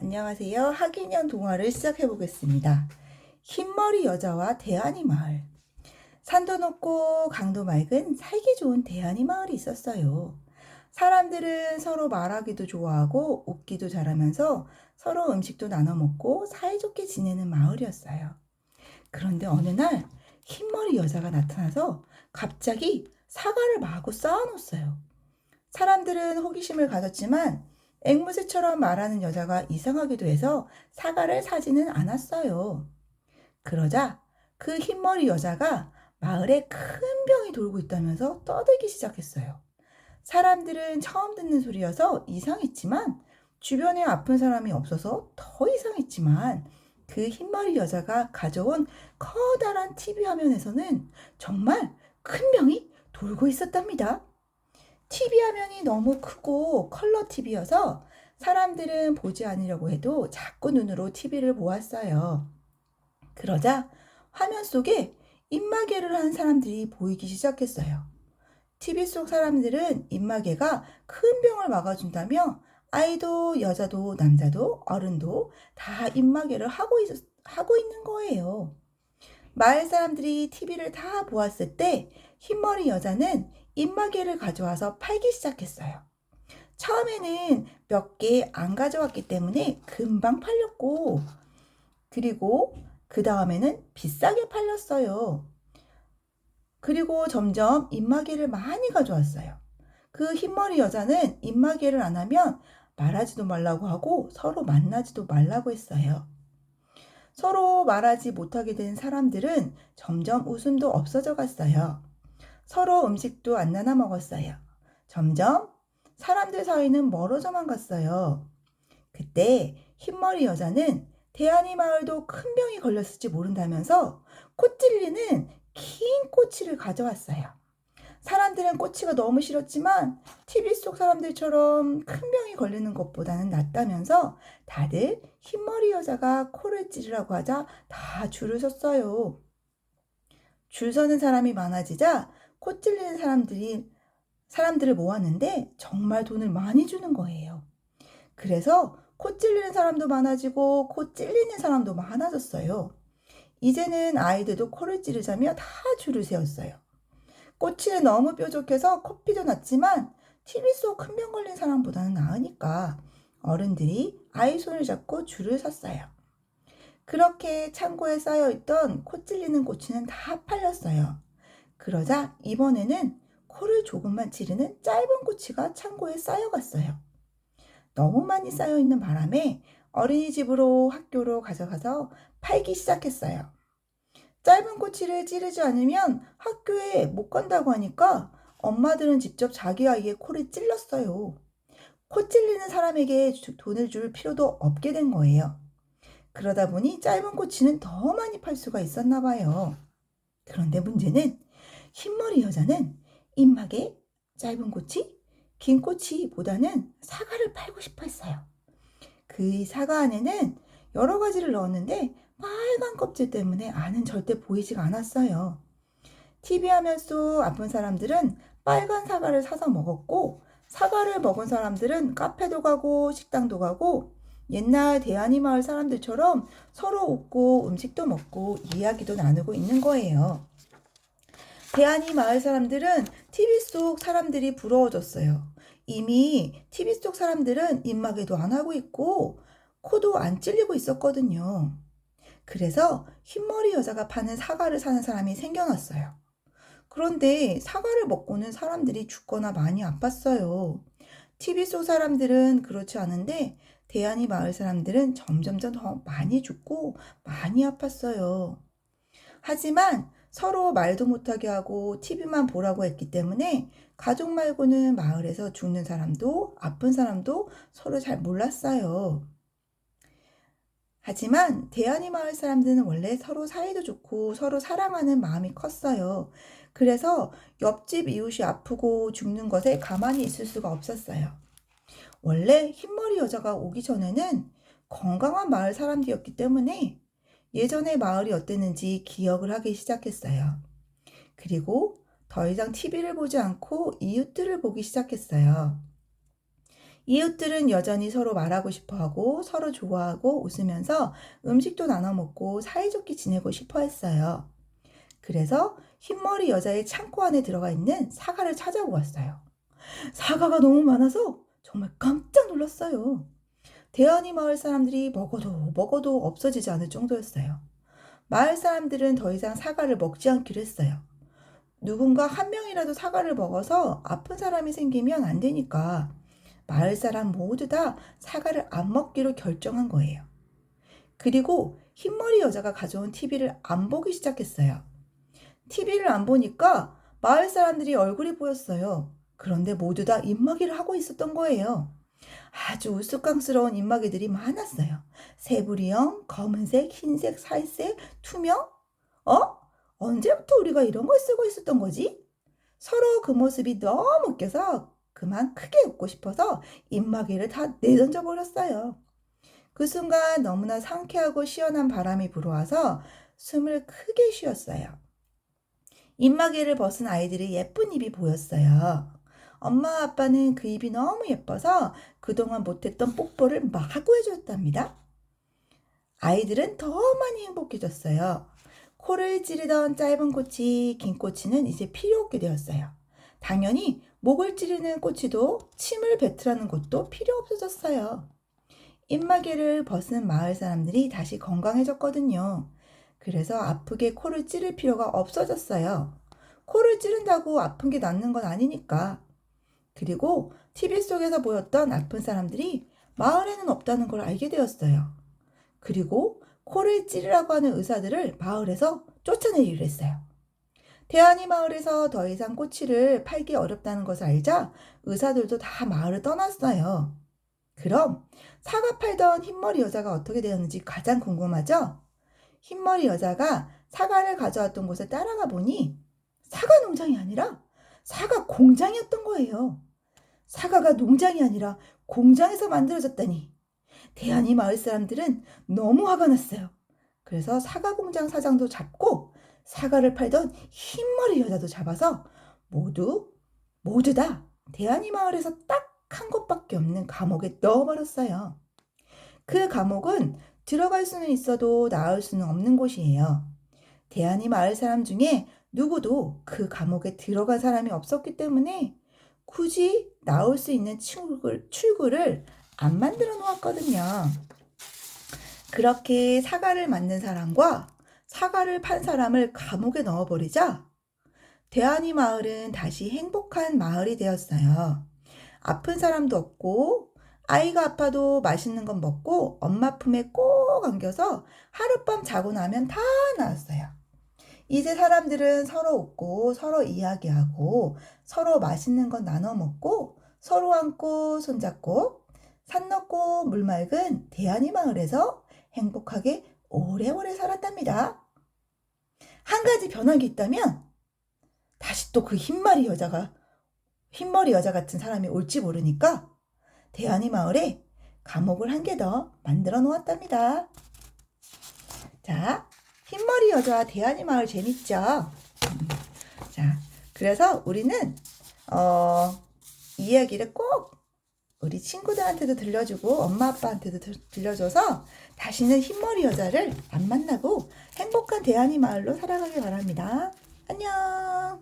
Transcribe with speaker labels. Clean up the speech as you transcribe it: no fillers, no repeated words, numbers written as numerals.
Speaker 1: 안녕하세요. 학인년 동화를 시작해 보겠습니다. 흰머리 여자와 대안이 마을. 산도 높고 강도 맑은 살기 좋은 대안이 마을이 있었어요. 사람들은 서로 말하기도 좋아하고 웃기도 잘하면서 서로 음식도 나눠 먹고 사이좋게 지내는 마을이었어요. 그런데 어느 날 흰머리 여자가 나타나서 갑자기 사과를 마구 쌓아놓았어요. 사람들은 호기심을 가졌지만 앵무새처럼 말하는 여자가 이상하기도 해서 사과를 사지는 않았어요. 그러자 그 흰머리 여자가 마을에 큰 병이 돌고 있다면서 떠들기 시작했어요. 사람들은 처음 듣는 소리여서 이상했지만 주변에 아픈 사람이 없어서 더 이상했지만 그 흰머리 여자가 가져온 커다란 TV 화면에서는 정말 큰 병이 돌고 있었답니다. TV 화면이 너무 크고 컬러 TV여서 사람들은 보지 않으려고 해도 자꾸 눈으로 TV를 보았어요. 그러자 화면 속에 입마개를 한 사람들이 보이기 시작했어요. TV 속 사람들은 입마개가 큰 병을 막아준다며 아이도 여자도 남자도 어른도 다 입마개를 하고 있는 거예요. 마을 사람들이 TV를 다 보았을 때 흰머리 여자는 입마개를 가져와서 팔기 시작했어요. 처음에는 몇 개 안 가져왔기 때문에 금방 팔렸고, 그리고 그 다음에는 비싸게 팔렸어요. 그리고 점점 입마개를 많이 가져왔어요. 그 흰머리 여자는 입마개를 안 하면 말하지도 말라고 하고 서로 만나지도 말라고 했어요. 서로 말하지 못하게 된 사람들은 점점 웃음도 없어져 갔어요. 서로 음식도 안 나눠 먹었어요. 점점 사람들 사이는 멀어져만 갔어요. 그때 흰머리 여자는 대안이 마을도 큰 병이 걸렸을지 모른다면서 코 찔리는 긴 꼬치를 가져왔어요. 사람들은 꼬치가 너무 싫었지만 TV 속 사람들처럼 큰 병이 걸리는 것보다는 낫다면서 다들 흰머리 여자가 코를 찌르라고 하자 다 줄을 섰어요. 줄 서는 사람이 많아지자 코 찔리는 사람들을 모았는데 정말 돈을 많이 주는 거예요. 그래서 코 찔리는 사람도 많아지고 코 찔리는 사람도 많아졌어요. 이제는 아이들도 코를 찌르자며 다 줄을 세웠어요. 꼬치는 너무 뾰족해서 코피도 났지만 TV 속 큰 병 걸린 사람보다는 나으니까 어른들이 아이 손을 잡고 줄을 섰어요. 그렇게 창고에 쌓여있던 코 찔리는 꼬치는 다 팔렸어요. 그러자 이번에는 코를 조금만 찌르는 짧은 꼬치가 창고에 쌓여갔어요. 너무 많이 쌓여있는 바람에 어린이집으로 학교로 가져가서 팔기 시작했어요. 짧은 꼬치를 찌르지 않으면 학교에 못 간다고 하니까 엄마들은 직접 자기 아이의 코를 찔렀어요. 코 찔리는 사람에게 돈을 줄 필요도 없게 된 거예요. 그러다 보니 짧은 꼬치는 더 많이 팔 수가 있었나 봐요. 그런데 문제는 흰머리 여자는 입마개, 짧은 꼬치, 긴 꼬치보다는 사과를 팔고 싶어 했어요. 그 사과 안에는 여러 가지를 넣었는데 빨간 껍질 때문에 안은 절대 보이지가 않았어요. TV 화면 속 아픈 사람들은 빨간 사과를 사서 먹었고 사과를 먹은 사람들은 카페도 가고 식당도 가고 옛날 대안이 마을 사람들처럼 서로 웃고 음식도 먹고 이야기도 나누고 있는 거예요. 대안이 마을 사람들은 TV 속 사람들이 부러워졌어요. 이미 TV 속 사람들은 입마개도 안 하고 있고 코도 안 찔리고 있었거든요. 그래서 흰머리 여자가 파는 사과를 사는 사람이 생겨났어요. 그런데 사과를 먹고는 사람들이 죽거나 많이 아팠어요. TV 속 사람들은 그렇지 않은데 대안이 마을 사람들은 점점점 더 많이 죽고 많이 아팠어요. 하지만 서로 말도 못하게 하고 TV만 보라고 했기 때문에 가족 말고는 마을에서 죽는 사람도 아픈 사람도 서로 잘 몰랐어요. 하지만 대안이 마을 사람들은 원래 서로 사이도 좋고 서로 사랑하는 마음이 컸어요. 그래서 옆집 이웃이 아프고 죽는 것에 가만히 있을 수가 없었어요. 원래 흰머리 여자가 오기 전에는 건강한 마을 사람들이었기 때문에 예전에 마을이 어땠는지 기억을 하기 시작했어요. 그리고 더 이상 TV를 보지 않고 이웃들을 보기 시작했어요. 이웃들은 여전히 서로 말하고 싶어하고 서로 좋아하고 웃으면서 음식도 나눠 먹고 사이좋게 지내고 싶어 했어요. 그래서 흰머리 여자의 창고 안에 들어가 있는 사과를 찾아보았어요. 사과가 너무 많아서 정말 깜짝 놀랐어요. 대환이 마을 사람들이 먹어도 없어지지 않을 정도였어요. 마을 사람들은 더 이상 사과를 먹지 않기로 했어요. 누군가 한 명이라도 사과를 먹어서 아픈 사람이 생기면 안 되니까 마을 사람 모두 다 사과를 안 먹기로 결정한 거예요. 그리고 흰머리 여자가 가져온 TV를 안 보기 시작했어요. TV를 안 보니까 마을 사람들이 얼굴이 보였어요. 그런데 모두 다 입마개를 하고 있었던 거예요. 아주 우스꽝스러운 입마개들이 많았어요. 새부리형, 검은색, 흰색, 살색, 투명? 언제부터 우리가 이런 걸 쓰고 있었던 거지? 서로 그 모습이 너무 웃겨서 그만 크게 웃고 싶어서 입마개를 다 내던져 버렸어요. 그 순간 너무나 상쾌하고 시원한 바람이 불어와서 숨을 크게 쉬었어요. 입마개를 벗은 아이들의 예쁜 입이 보였어요. 엄마 아빠는 그 입이 너무 예뻐서 그동안 못했던 뽀뽀를 마구 해줬답니다. 아이들은 더 많이 행복해졌어요. 코를 찌르던 짧은 꼬치, 긴 꼬치는 이제 필요 없게 되었어요. 당연히 목을 찌르는 꼬치도 침을 뱉으라는 것도 필요 없어졌어요. 입마개를 벗은 마을 사람들이 다시 건강해졌거든요. 그래서 아프게 코를 찌를 필요가 없어졌어요. 코를 찌른다고 아픈 게 낫는 건 아니니까. 그리고 TV 속에서 보였던 아픈 사람들이 마을에는 없다는 걸 알게 되었어요. 그리고 코를 찌르라고 하는 의사들을 마을에서 쫓아내기로 했어요. 대환이 마을에서 더 이상 꼬치를 팔기 어렵다는 것을 알자 의사들도 다 마을을 떠났어요. 그럼 사과 팔던 흰머리 여자가 어떻게 되었는지 가장 궁금하죠? 흰머리 여자가 사과를 가져왔던 곳에 따라가 보니 사과 농장이 아니라 사과 공장이었던 거예요. 사과가 농장이 아니라 공장에서 만들어졌다니. 대환이 마을 사람들은 너무 화가 났어요. 그래서 사과 공장 사장도 잡고 사과를 팔던 흰머리 여자도 잡아서 모두 다 대환이 마을에서 딱 한 곳밖에 없는 감옥에 넣어버렸어요. 그 감옥은 들어갈 수는 있어도 나올 수는 없는 곳이에요. 대환이 마을 사람 중에 누구도 그 감옥에 들어간 사람이 없었기 때문에 굳이 나올 수 있는 출구를 안 만들어 놓았거든요. 그렇게 사과를 만든 사람과 사과를 판 사람을 감옥에 넣어버리자 대환이 마을은 다시 행복한 마을이 되었어요. 아픈 사람도 없고 아이가 아파도 맛있는 건 먹고 엄마 품에 꼭 안겨서 하룻밤 자고 나면 다 나았어요. 이제 사람들은 서로 웃고 서로 이야기하고 서로 맛있는 건 나눠 먹고 서로 안고 손잡고 산 넘고 물 맑은 대환이 마을에서 행복하게 오래오래 살았답니다. 한 가지 변한 게 있다면 다시 또 그 흰머리 여자 같은 사람이 올지 모르니까 대환이 마을에 감옥을 한 개 더 만들어 놓았답니다. 자, 흰머리 여자와 대환이 마을 재밌죠? 자, 그래서 우리는 이 이야기를 꼭 우리 친구들한테도 들려주고 엄마 아빠한테도 들려줘서 다시는 흰머리 여자를 안 만나고 행복한 대환이 마을로 살아가길 바랍니다. 안녕.